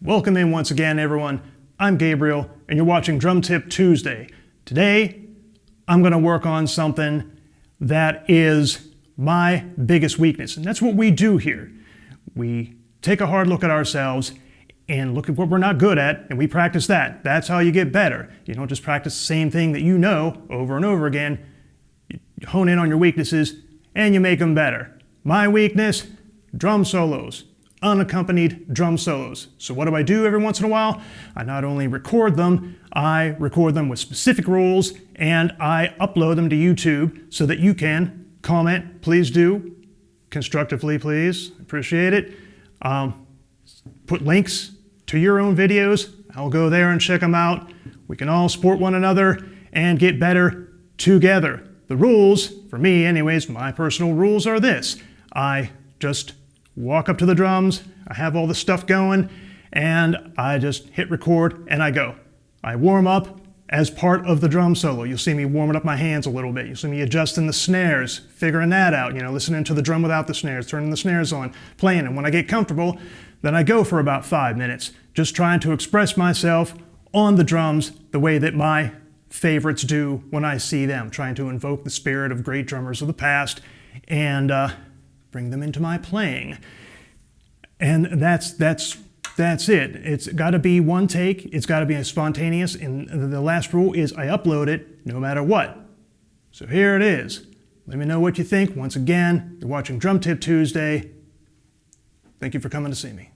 Welcome in once again, everyone. I'm Gabriel, and you're watching Drum Tip Tuesday. Today, I'm going to work on something that is my biggest weakness, and that's what we do here. We take a hard look at ourselves and look at what we're not good at, and we practice that. That's how you get better. You don't just practice the same thing that you know over and over again. You hone in on your weaknesses, and you make them better. My weakness, drum solos. Unaccompanied drum solos. So what do I do every once in a while? I not only record them, I record them with specific rules, and I upload them to YouTube so that you can comment. Please do. Constructively, please. Appreciate it. Put links to your own videos. I'll go there and check them out. We can all support one another and get better together. The rules, for me anyways, my personal rules are this. I just walk up to the drums, I have all the stuff going, and I just hit record and I go. I warm up as part of the drum solo. You'll see me warming up my hands a little bit. You'll see me adjusting the snares, figuring that out, listening to the drum without the snares, turning the snares on, playing. And when I get comfortable, then I go for about 5 minutes, just trying to express myself on the drums the way that my favorites do when I see them, trying to invoke the spirit of great drummers of the past and bring them into my playing. And that's it. It's got to be one take. It's got to be spontaneous. And the last rule is I upload it no matter what. So here it is. Let me know what you think. Once again, you're watching Drum Tip Tuesday. Thank you for coming to see me.